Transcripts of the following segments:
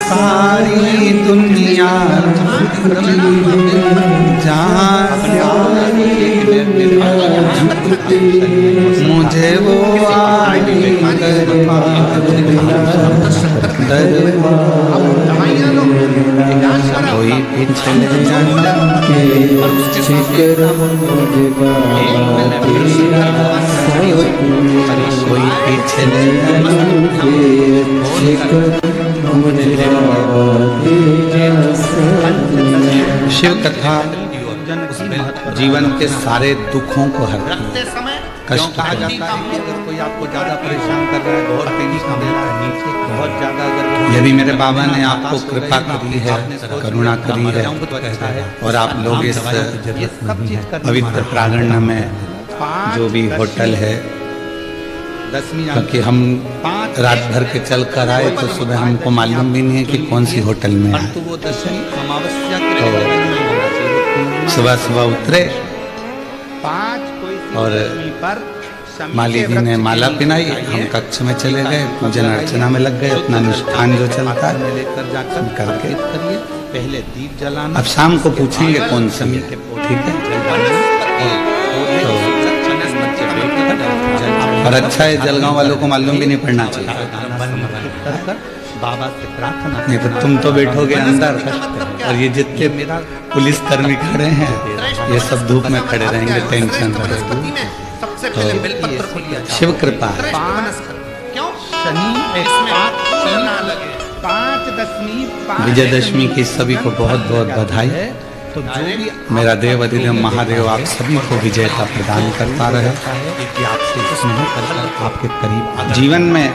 सारी दुनिया मुझे वो कोई पिछले जन्म के कोई पिछले शिव कथा जीवन के सारे दुखों को हरती है, कष्ट कहा जाता है कि अगर कोई आपको ज्यादा परेशान कर रहा है, बहुत टेंशन दे रहा है, नीचे बहुत ज्यादा अगर यदि मेरे बाबा ने आपको कृपा करी है, करुणा करी है और आप लोग इस पवित्र प्रांगण में जो भी होटल है, क्योंकि हम रात भर के चल कर आए तो सुबह हमको मालूम भी नहीं है कि कौन सी होटल में है। तो सुबह सुबह उतरे और माली जी ने माला पिनाई, हम कक्ष में चले गए, पूजन अर्चना में लग गए, अपना अनुष्ठान जो चलता है करके पहले दीप जलाना। अब शाम को पूछेंगे कौन समय, ठीक है? और अच्छा है जलगांव वालों को मालूम भी नहीं पड़ना चाहिए, बाबा से प्रार्थना नहीं तो तुम तो बैठोगे अंदर और ये जितने मेरा पुलिस कर्मी खड़े हैं ये सब धूप में खड़े रहेंगे, टेंशन रहेगी। तो शिव कृपा है। विजयदशमी की सभी को बहुत बहुत बधाई। तो जो भी मेरा देव अधिदेव महादेव आप सभी को विजयता प्रदान करता रहे, आपके करीब जीवन में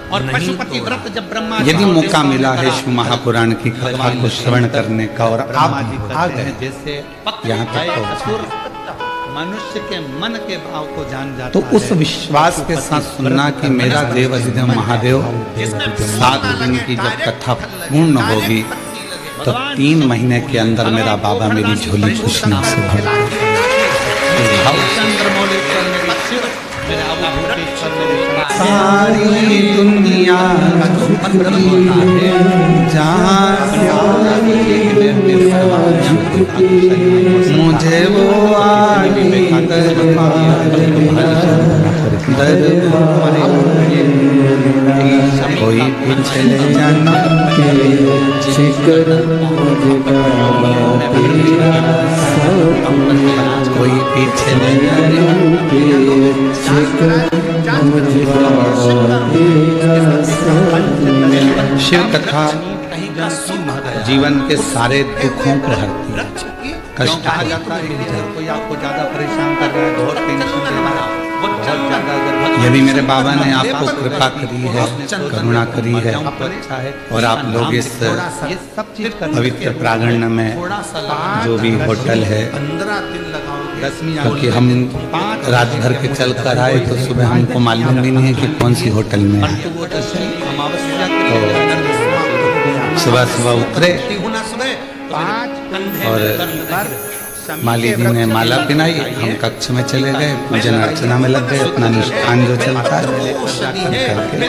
और पशुपति व्रत जब ब्रह्मा यदि मौका मिला है शिव महापुराण की कथा को श्रवण करने का और आप आ गए जैसे यहाँ तक मनुष्य के मन के भाव को जान जाता तो उस विश्वास के साथ सुनना कि मेरा देव अधिदेव महादेव 7 दिन की जब कथा पूर्ण होगी तो 3 महीने के अंदर मेरा बाबा मेरी झोली खुशियों से भर सारी दुनिया मुझे वो कोई पिछले जन्म के कोई पिछले जन्म के शिव कथा जीवन के सारे दुखों को हरती है, कष्ट कहा जाता है कि अगर कोई आपको ज्यादा परेशान कर रहा है, बहुत टेंशन दे रहा है, यदि मेरे बाबा ने आपको कृपा करी है, करुणा करी है और आप लोग इस पवित्र प्रांगण में जो भी होटल है, क्योंकि हम रात भर के चल कर आए तो सुबह हमको मालूम भी नहीं है कि कौन सी होटल में है। तो सुबह सुबह उतरे और माली जी ने माला पिनाई, हम कक्ष में चले गए, पूजन अर्चना में लग गए, अपना अनुष्ठान जो चलता है करके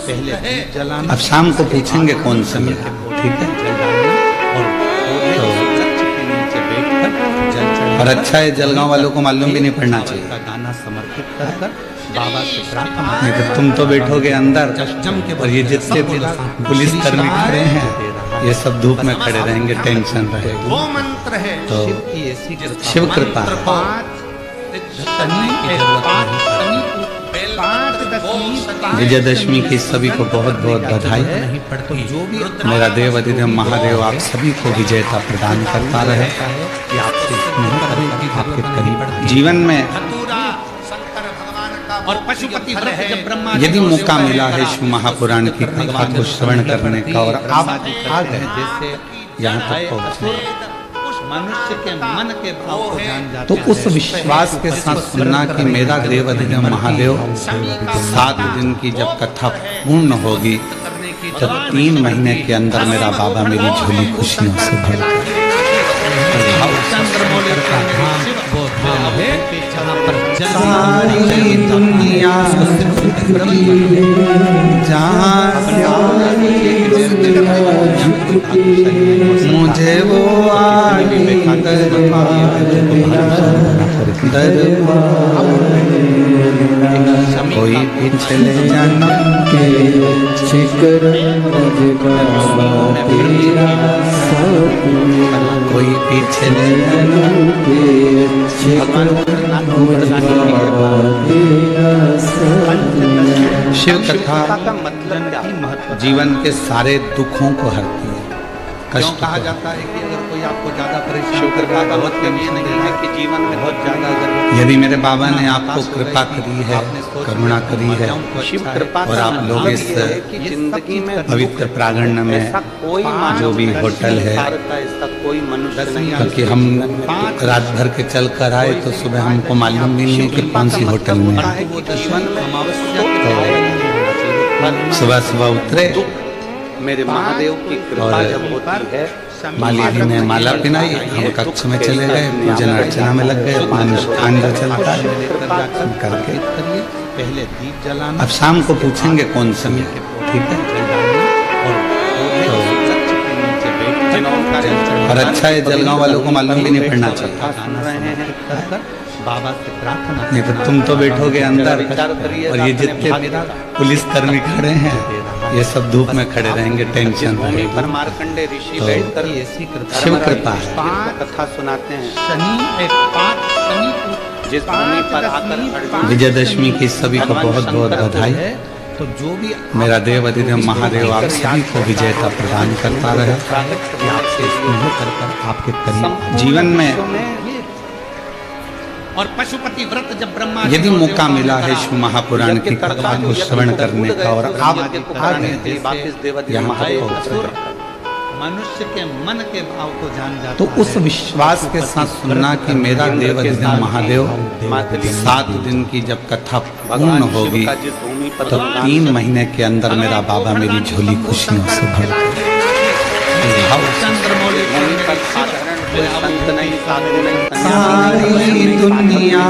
पहले जलाना। अब शाम को पूछेंगे कौन समय, ठीक है? और अच्छा है जलगांव वालों को मालूम भी नहीं पड़ना चाहिए, गाना समर्पित कर बाबा से प्रार्थना नहीं तो तुम तो बैठोगे अंदर और ये जितने पुलिस कर्मी खड़े हैं ये सब धूप में खड़े रहेंगे, टेंशन रहेगी। वो मंत्र है तो शिव कृपा है। विजयदशमी की सभी को बहुत बहुत बधाई। तो जो भी मेरा देव अधिदेव महादेव आप सभी को विजयता प्रदान करता रहे, आपके करीब जीवन में और पशुपति व्रत जब ब्रह्मा यदि मौका मिला है शिव महापुराण की कथा को श्रवण करने का और आप आ गए जैसे यहाँ तक पहुँचे मनुष्य के मन के भाव को जान जाता तो उस विश्वास के साथ सुनना कि मेरा देव अधिदेव महादेव 7 दिन की जब कथा पूर्ण होगी तो 3 महीने के अंदर मेरा बाबा मेरी झोली खुशियों से भर सारी दुनिया मुझे वो कोई पिछले जन्म के कोई पिछले जन्म के शिव कथा का मतलब जीवन के सारे दुखों को हरती है। कष्ट कहा जाता है कि अगर कोई आपको ज्यादा परेशान कर रहा है तो ये नहीं है कि जीवन में बहुत ज्यादा अगर यदि मेरे बाबा ने आपको कृपा करी है, करुणा करी है, शिव कृपा और आप लोग इस जिंदगी में पवित्र प्रांगण में जो भी होटल है, कोई मनुष्य नहीं, क्योंकि हम रात भर के चल कर आए तो सुबह हमको मालूम भी नहीं कि कौन सी होटल में है। सुबह सुबह उतरे, मेरे महादेव की कृपा जब होती है, माली जी ने माला पिनाई, हम कक्ष में चले गए, पूजन अर्चना में लग गए, अनुष्ठान जो चलता है करके पहले दीप जलाना। अब शाम को पूछेंगे कौन समय, ठीक है। और अच्छा है जलगांव वालों को मालूम भी नहीं पड़ना चाहिए। बाबा से प्रार्थना, नहीं तो तुम तो बैठोगे अंदर और ये जितने पुलिस कर्मी खड़े हैं ये सब धूप में खड़े रहेंगे, टेंशन रहेगी। पर मार्कंडे ऋषि बैठकर ऐसी शिव कृपा है, कथा सुनाते हैं। शनि जिस भूमि पर आकर विजयदशमी की सभी को बहुत बहुत बधाई। तो जो भी मेरा देव अधिदेव महादेव आप सभी को विजयता प्रदान करता रहे, आपसे स्नेह कर आपके करीब जीवन में। और पशुपति व्रत जब ब्रह्मा यदि मौका मिला है शिव महापुराण की कथा को श्रवण करने का और आप आ गए यहाँ मनुष्य के मन के भाव को जान जाता, तो उस विश्वास के साथ सुनना कि मेरा देव अधिदेव महादेव 7 दिन की जब कथा पूर्ण होगी तो 3 महीने के अंदर मेरा बाबा मेरी झोली खुशियों से भर देगा। सारी दुनिया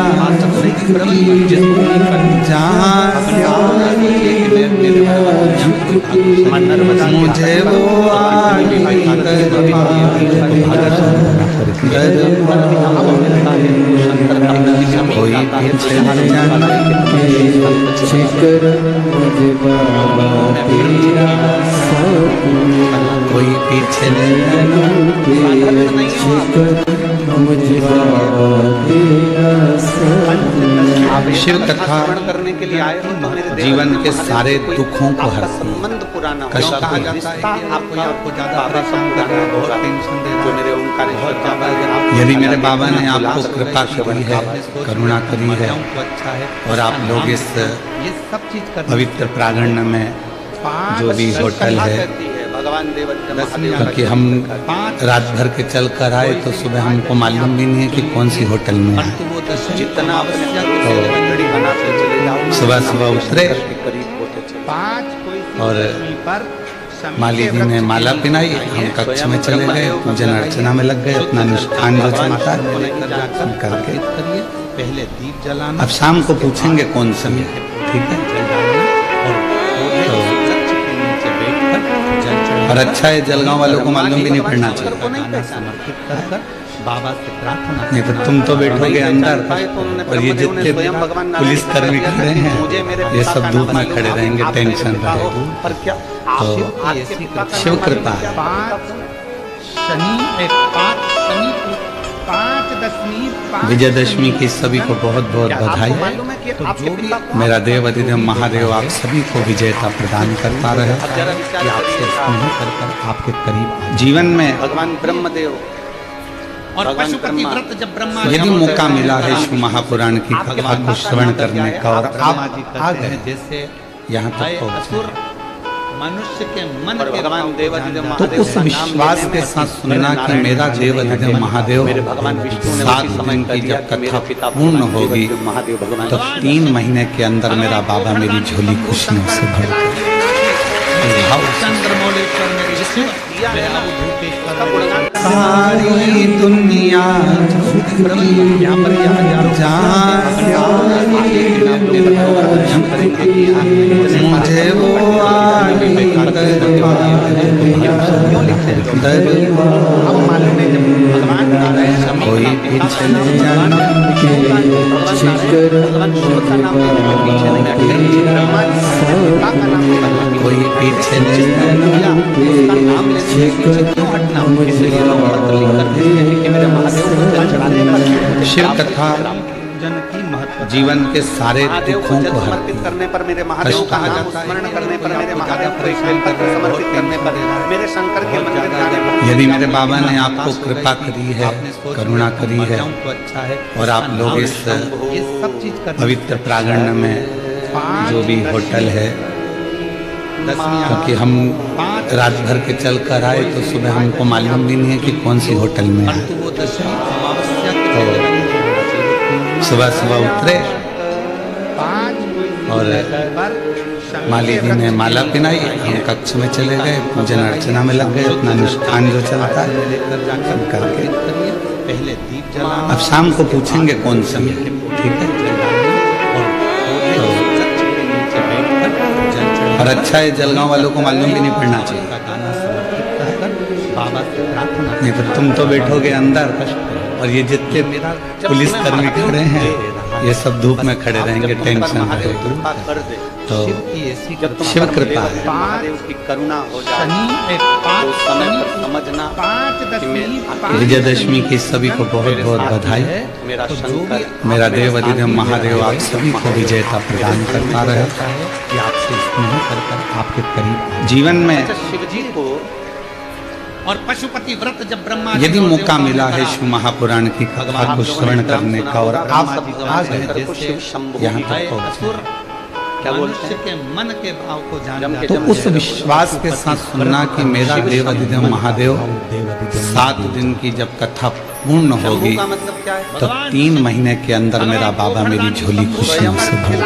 मुझे वो कोई कोई पीछे शिव कथा करने के लिए आए हो, जीवन के सारे दुखों को हरती है। कष्ट कहा जाता है कि आपको ज्यादा परेशान कर रहा है, बहुत टेंशन दे रहा है, मेरे ओंकार यदि मेरे बाबा ने आपको कृपा करी है, करुणा करी है और आप लोग इस पवित्र प्रांगण में जो भी होटल है, क्योंकि हम रात भर के चल कर आए तो सुबह हमको मालूम भी नहीं है कि कौन सी होटल में है। जितना सुबह सुबह उतरे और माली जी ने माला पिनाई, हम कक्ष में चले गए, पूजन अर्चना में लग गए, अपना अनुष्ठान जो चलता है करके पहले दीप जलाना। अब शाम को पूछेंगे कौन समय, ठीक है। और अच्छा है जलगांव वालों को मालूम भी नहीं पड़ना चाहिए। समर्पित कर बाबा से प्रार्थना, नहीं तो तुम तो बैठोगे अंदर और ये जितने पुलिस कर्मी खड़े हैं ये सब धूप में खड़े रहेंगे, टेंशन रहेगी। तो शिव कृपा है। विजयदशमी की सभी को बहुत बहुत बधाई। तो जो भी मेरा देव अधिदेव महादेव आप सभी को विजयता प्रदान करता रहे, कि आपसे स्नेह कर आपके करीब जीवन में भगवान ब्रह्मदेव और पशुपति व्रत जब ब्रह्मा यदि मौका मिला है शिव महापुराण की कथा को श्रवण करने का और आप आ गए जैसे यहाँ तक मनुष्य के मन के भगवान देव तो उस विश्वास के साथ सुनना कि मेरा देव अधिदेव महादेव 7 दिन की जब कथा पूर्ण होगी तो 3 महीने के अंदर मेरा बाबा मेरी झोली खुशियों से भर देगा। सारी दुनिया मुझे वो अब मालूम है जब भगवान कोई पिछले जन्म के भगवान शिव का नाम लेने में पीछे नहीं हटे, ब्रह्मा जी का नाम लेने में कोई पिछले जन्म के नाम लेने में पीछे क्यों हटना, इसलिए लोग पत्र लिखकर भेजते हैं कि मेरे महादेव को जल चढ़ाने पर शिव कथा जीवन के सारे दुखों को समर्पित करने पर, मेरे महादेव का नाम स्मरण करने पर, मेरे महादेव को एक पत्र समर्पित करने पर, मेरे शंकर के मंदिर जाने पर, यदि मेरे बाबा ने आपको कृपा करी है, करुणा करी है और आप लोग इस पवित्र प्रांगण में जो भी होटल है, क्योंकि हम रात भर के चल कर आए तो सुबह हमको मालूम भी नहीं है कि कौन सी होटल में है, तो सुबह सुबह उतरे और माली जी ने माला पिनाई, हम कक्ष में चले गए, पूजन अर्चना में लग गए, अपना अनुष्ठान जो चलता है करके अब शाम को पूछेंगे कौन सी, ठीक है। और अच्छा है जलगांव वालों को मालूम भी नहीं पड़ना चाहिए, नहीं तो तुम तो बैठोगे अंदर और ये जितने पुलिस कर्मी खड़े हैं ये सब धूप में खड़े रहेंगे, टेंशन रहेगी। तो शिव कृपा है, महादेव की करुणा हो जाए तो समय पर समझना। विजयदशमी की सभी को बहुत बहुत बधाई। मेरा शंकर, मेरा देव अधिदेव महादेव आप सभी को विजयता प्रदान करता रहे कि आपसे स्नेह कर आपके करीब जीवन में शिव जी को और पशुपति व्रत जब ब्रह्मा यदि मौका मिला है शिव महापुराण की कथा को श्रवण करने का और आप आ गए यहाँ तक क्या बोलते हैं के मन के भाव को जानना, तो उस विश्वास के साथ सुनना कि मेरा देव अधिदेव महादेव 7 दिन की जब कथा पूर्ण होगी तो 3 महीने के अंदर मेरा बाबा मेरी झोली खुशियों से भर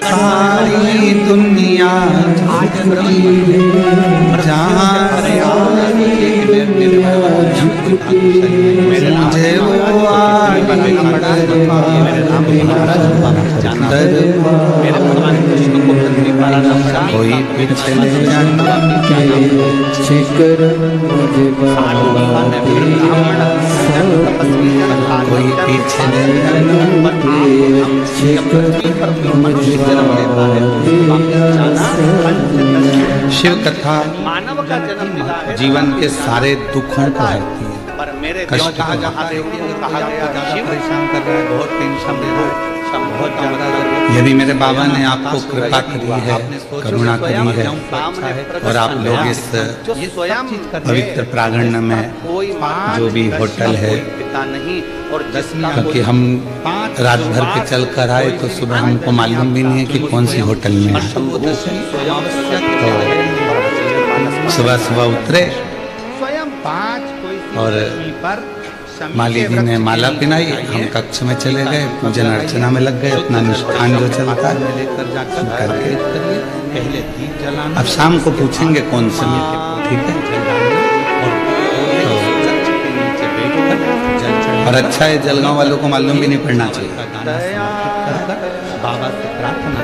सारी दुनिया मुझे वो कोई पिछले जन्म के जिक्र मुझे कोई पिछले जन्म के शिव कथा मानव का जन्म मिला है, जीवन के सारे दुखों को हरती है, पर मेरे कष्ट कहा महादेव को कहा गया शिव परेशान कर रहा है, बहुत टेंशन दे रहा है। बहुत ज्यादा यदि मेरे बाबा ने आपको कृपा करी है, करुणा करी है और आप लोग इस पवित्र प्रांगण में जो भी होटल है, पिता नहीं और क्योंकि हम रात भर के चल कर आए तो सुबह हमको मालूम भी नहीं है कि कौन सी होटल में है, तो सुबह सुबह उतरे और माली जी ने माला पिनाई, हम कक्ष में चले गए, पूजन अर्चना में लग गए, अपना अनुष्ठान जो चलता है करके अब शाम को पूछेंगे कौन सी, ठीक है। और अच्छा है जलगांव वालों को मालूम भी नहीं पड़ना चाहिए,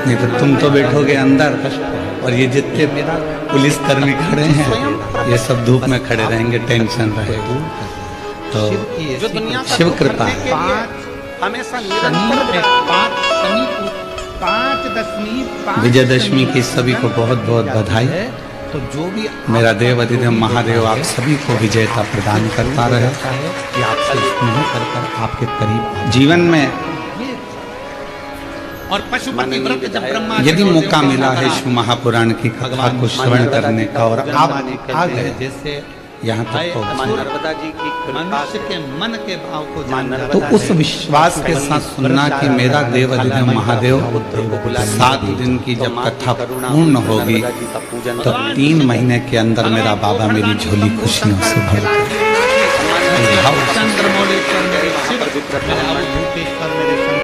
नहीं तो तुम तो बैठोगे अंदर और ये जितने पुलिस कर्मी खड़े हैं ये सब धूप में खड़े रहेंगे, टेंशन रहेगी। तो जो दुनिया का शिव कृपा है, हमेशा निरंतर विजयदशमी की सभी को बहुत बहुत बधाई। तो जो भी मेरा देव अधिदेव महादेव आप सभी को विजयता प्रदान करता रहे कि आपसे स्नेह कर आपके करीब जीवन में और पशुपति व्रत जब ब्रह्मा यदि मौका मिला है शिव महापुराण की कथा को श्रवण करने का और आप आ गए जैसे यहाँ तक नर्मदा जी की मनुष्य के मन के भाव को जानना, तो उस विश्वास के साथ सुनना कि मेरा देव अधिदेव महादेव 7 दिन की जब कथा पूर्ण होगी तो 3 महीने के अंदर मेरा बाबा मेरी झोली खुशियों से भर देगा।